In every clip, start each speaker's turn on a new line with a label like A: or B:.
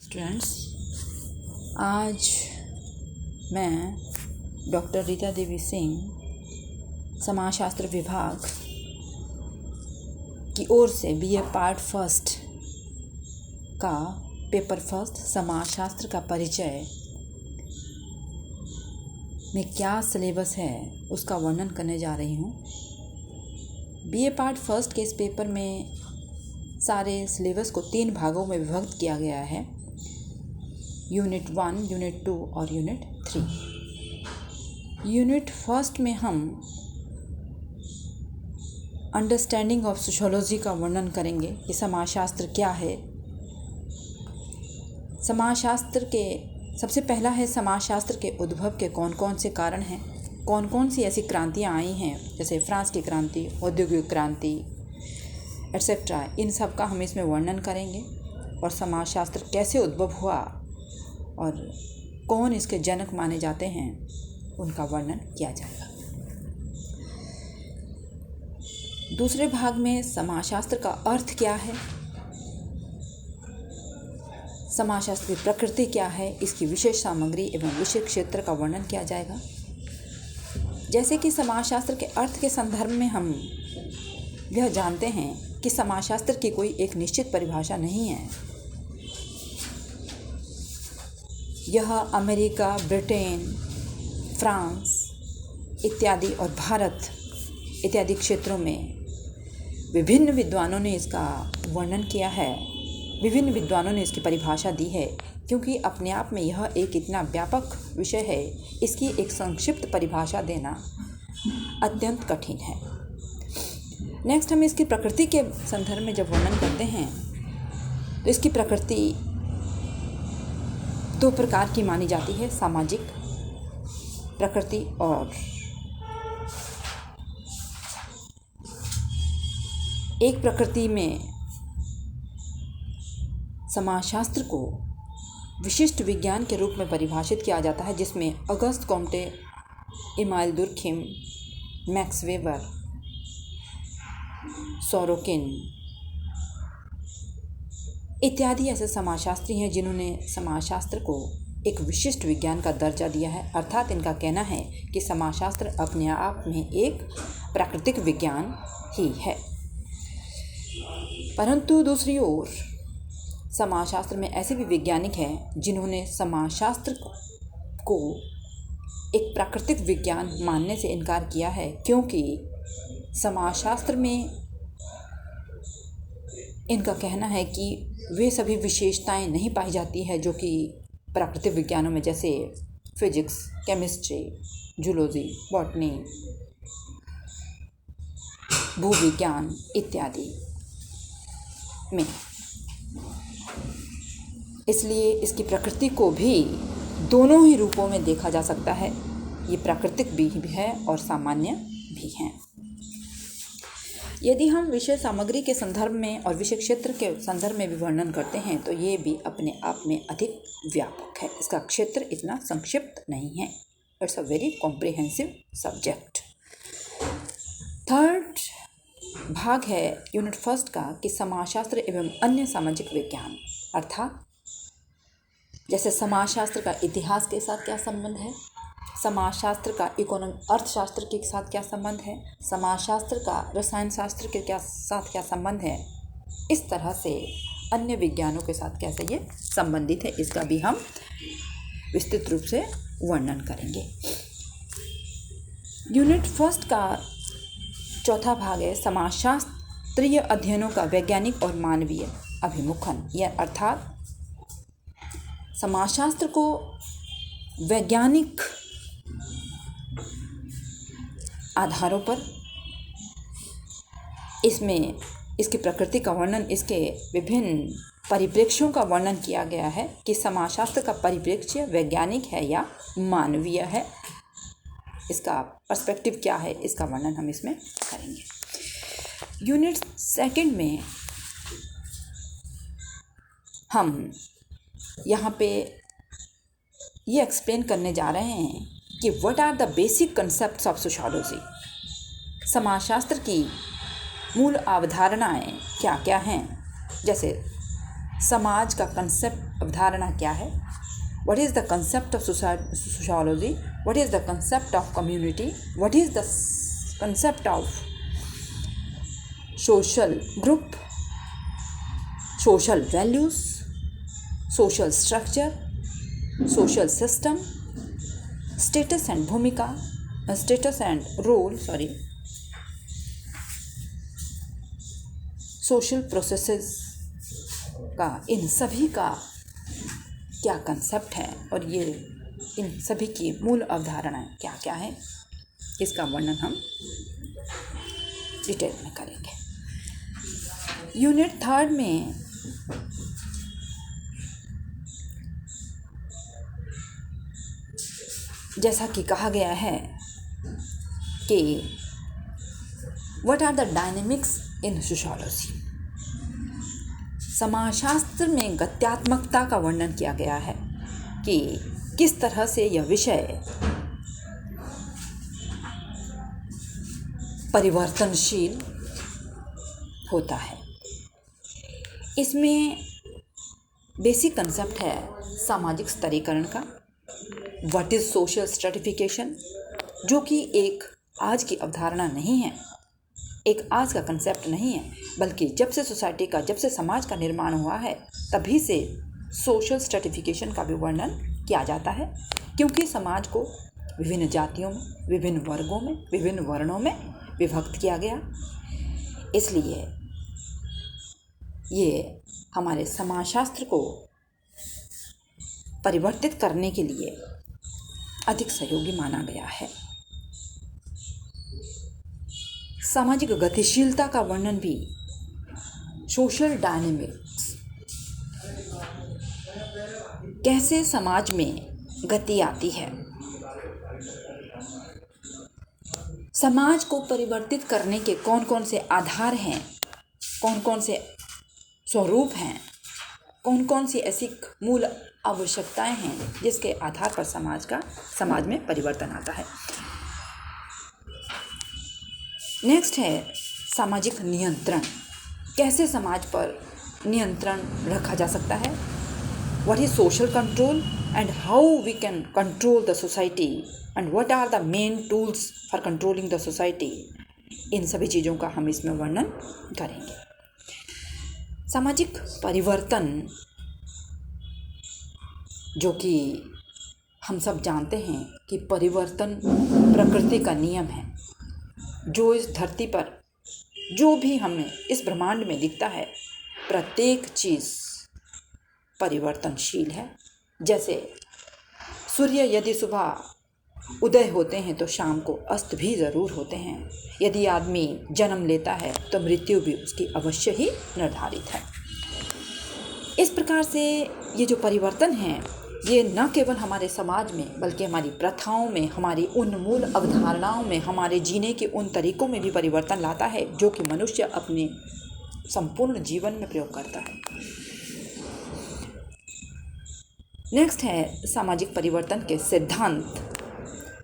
A: Students, आज मैं doctor Rita Devi Singh समाजशास्त्र विभाग की ओर से बीए पार्ट फर्स्ट का पेपर फर्स्ट समाजशास्त्र का परिचय में क्या सिलेबस है उसका वर्णन करने जा रही हूँ। बीए पार्ट फर्स्ट के इस पेपर में सारे सिलेबस को 3 भागों में विभक्त किया गया है, यूनिट 1, यूनिट 2 और यूनिट 3। यूनिट फर्स्ट में हम अंडरस्टैंडिंग ऑफ सोशियोलॉजी का वर्णन करेंगे कि समाजशास्त्र क्या है। समाजशास्त्र के सबसे पहला है समाजशास्त्र के उद्भव के कौन कौन से कारण हैं, कौन कौन सी ऐसी क्रांतियाँ आई हैं, जैसे फ्रांस की क्रांति, औद्योगिक क्रांति एटसेट्रा। इन सब का हम इसमें वर्णन करेंगे और समाजशास्त्र कैसे उद्भव हुआ और कौन इसके जनक माने जाते हैं उनका वर्णन किया जाएगा। दूसरे भाग में समाजशास्त्र का अर्थ क्या है, समाजशास्त्र की प्रकृति क्या है, इसकी विशेष सामग्री एवं विषय क्षेत्र का वर्णन किया जाएगा। जैसे कि समाजशास्त्र के अर्थ के संदर्भ में हम यह जानते हैं कि समाजशास्त्र की कोई एक निश्चित परिभाषा नहीं है। यह अमेरिका, ब्रिटेन, फ्रांस इत्यादि और भारत इत्यादि क्षेत्रों में विभिन्न विद्वानों ने इसका वर्णन किया है, विभिन्न विद्वानों ने इसकी परिभाषा दी है। क्योंकि अपने आप में यह एक इतना व्यापक विषय है, इसकी एक संक्षिप्त परिभाषा देना अत्यंत कठिन है। नेक्स्ट हम इसकी प्रकृति के संदर्भ में जब वर्णन करते हैं तो इसकी प्रकृति 2 प्रकार की मानी जाती है, सामाजिक प्रकृति और एक प्रकृति में समाजशास्त्र को विशिष्ट विज्ञान के रूप में परिभाषित किया जाता है, जिसमें August Comte, Emile Durkheim, Max Weber, Sorokin इत्यादि ऐसे समाजशास्त्री हैं जिन्होंने समाजशास्त्र को एक विशिष्ट विज्ञान का दर्जा दिया है। अर्थात इनका कहना है कि समाजशास्त्र अपने आप में एक प्राकृतिक विज्ञान ही है। परंतु दूसरी ओर समाजशास्त्र में ऐसे भी वैज्ञानिक हैं जिन्होंने समाजशास्त्र को एक प्राकृतिक विज्ञान मानने से इनकार किया है, क्योंकि समाजशास्त्र में इनका कहना है कि वे सभी विशेषताएं नहीं पाई जाती है जो कि प्राकृतिक विज्ञानों में, जैसे फिजिक्स, केमिस्ट्री, जूलॉजी, बॉटनी, भूविज्ञान इत्यादि में। इसलिए इसकी प्रकृति को भी दोनों ही रूपों में देखा जा सकता है, ये प्राकृतिक भी है और सामान्य भी है। यदि हम विषय सामग्री के संदर्भ में और विषय क्षेत्र के संदर्भ में भी वर्णन करते हैं तो ये भी अपने आप में अधिक व्यापक है, इसका क्षेत्र इतना संक्षिप्त नहीं है। It's a very comprehensive subject. Third भाग है यूनिट फर्स्ट का कि समाजशास्त्र एवं अन्य सामाजिक विज्ञान, अर्थात जैसे समाजशास्त्र का इतिहास के साथ क्या संबंध है, समाजशास्त्र का इकोनॉमिक अर्थशास्त्र के साथ क्या संबंध है, समाजशास्त्र का रसायन शास्त्र के साथ क्या संबंध है, इस तरह से अन्य विज्ञानों के साथ कैसे ये संबंधित है, इसका भी हम विस्तृत रूप से वर्णन करेंगे। यूनिट फर्स्ट का चौथा भाग है समाजशास्त्रीय अध्ययनों का वैज्ञानिक और मानवीय अभिमुखन, यह अर्थात समाजशास्त्र को वैज्ञानिक आधारों पर इसमें इसकी प्रकृति का वर्णन, इसके विभिन्न परिप्रेक्ष्यों का वर्णन किया गया है कि समाजशास्त्र का परिप्रेक्ष्य वैज्ञानिक है या मानवीय है, इसका पर्सपेक्टिव क्या है, इसका वर्णन हम इसमें करेंगे। यूनिट सेकंड में हम यहाँ पे ये एक्सप्लेन करने जा रहे हैं कि what are the basic concepts of sociology, समाजशास्त्र की मूल अवधारणाएं क्या क्या हैं। जैसे समाज का कंसेप्ट, अवधारणा क्या है, what is the concept of sociology, what is the concept of community, what is the concept of social group, social values, social structure, social system, status and भूमिका, status and role, social processes का, इन सभी का क्या concept है और ये इन सभी की मूल अवधारणाएं क्या क्या है, इसका वर्णन हम डिटेल में करेंगे। यूनिट 3 में जैसा कि कहा गया है कि what are the dynamics in sociology, समाजशास्त्र में गत्यात्मकता का वर्णन किया गया है कि किस तरह से यह विषय परिवर्तनशील होता है। इसमें बेसिक कंसेप्ट है सामाजिक स्तरीकरण का, व्हाट इज सोशल स्ट्रेटिफिकेशन, जो कि एक आज की अवधारणा नहीं है, एक आज का कंसेप्ट नहीं है, बल्कि जब से सोसाइटी का, जब से समाज का निर्माण हुआ है तभी से सोशल स्ट्रेटिफिकेशन का भी वर्णन किया जाता है, क्योंकि समाज को विभिन्न जातियों में, विभिन्न वर्गों में, विभिन्न वर्णों में विभक्त किया गया। इसलिए ये हमारे समाजशास्त्र को परिवर्तित करने के लिए अधिक सहयोगी माना गया है। सामाजिक गतिशीलता का वर्णन भी, सोशल डायनेमिक्स, कैसे समाज में गति आती है, समाज को परिवर्तित करने के कौन कौन से आधार हैं, कौन कौन से स्वरूप हैं, कौन कौन सी ऐसी मूल आवश्यकताएं हैं जिसके आधार पर समाज में परिवर्तन आता है। नेक्स्ट है सामाजिक नियंत्रण, कैसे समाज पर नियंत्रण रखा जा सकता है, what is social control and how we can control the society and what are the main tools for controlling the society. इन सभी चीज़ों का हम इसमें वर्णन करेंगे। सामाजिक परिवर्तन, जो कि हम सब जानते हैं कि परिवर्तन प्रकृति का नियम है, जो इस धरती पर जो भी हमें इस ब्रह्मांड में दिखता है, प्रत्येक चीज़ परिवर्तनशील है। जैसे सूर्य यदि सुबह उदय होते हैं तो शाम को अस्त भी ज़रूर होते हैं। यदि आदमी जन्म लेता है तो मृत्यु भी उसकी अवश्य ही निर्धारित है। इस प्रकार से ये जो परिवर्तन है, ये न केवल हमारे समाज में बल्कि हमारी प्रथाओं में, हमारी उन मूल अवधारणाओं में, हमारे जीने के उन तरीक़ों में भी परिवर्तन लाता है जो कि मनुष्य अपने संपूर्ण जीवन में प्रयोग करता है। नेक्स्ट है सामाजिक परिवर्तन के सिद्धांत।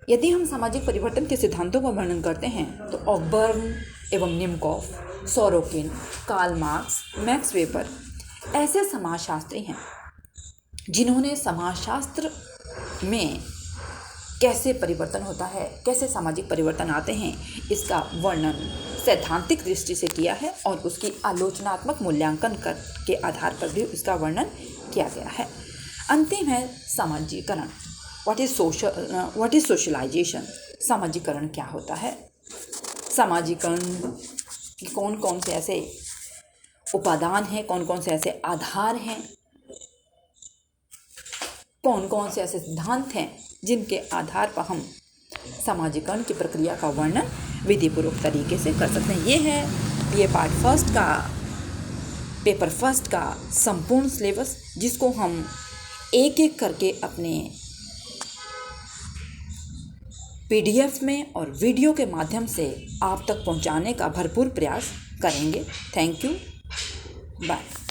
A: यदि हम सामाजिक परिवर्तन के सिद्धांतों का वर्णन करते हैं तो ऑकबर्न एवं Nimkoff, Sorokin, Karl Marx, Max Weber ऐसे समाजशास्त्री हैं जिन्होंने समाजशास्त्र में कैसे परिवर्तन होता है, कैसे सामाजिक परिवर्तन आते हैं, इसका वर्णन सैद्धांतिक दृष्टि से किया है और उसकी आलोचनात्मक मूल्यांकन के आधार पर भी इसका वर्णन किया गया है। अंतिम है सामाजिकरण, व्हाट इज सोशलाइजेशन। सामाजिकरण क्या होता है, सामाजिकरण के कौन कौन से ऐसे उपादान हैं, कौन कौन से ऐसे आधार हैं, कौन कौन से ऐसे सिद्धांत हैं जिनके आधार पर हम सामाजिकरण की प्रक्रिया का वर्णन विधिपूर्वक तरीके से कर सकते हैं। ये पार्ट फर्स्ट का, पेपर फर्स्ट का संपूर्ण सिलेबस, जिसको हम एक एक करके अपने PDF में और वीडियो के माध्यम से आप तक पहुंचाने का भरपूर प्रयास करेंगे। Thank you, bye.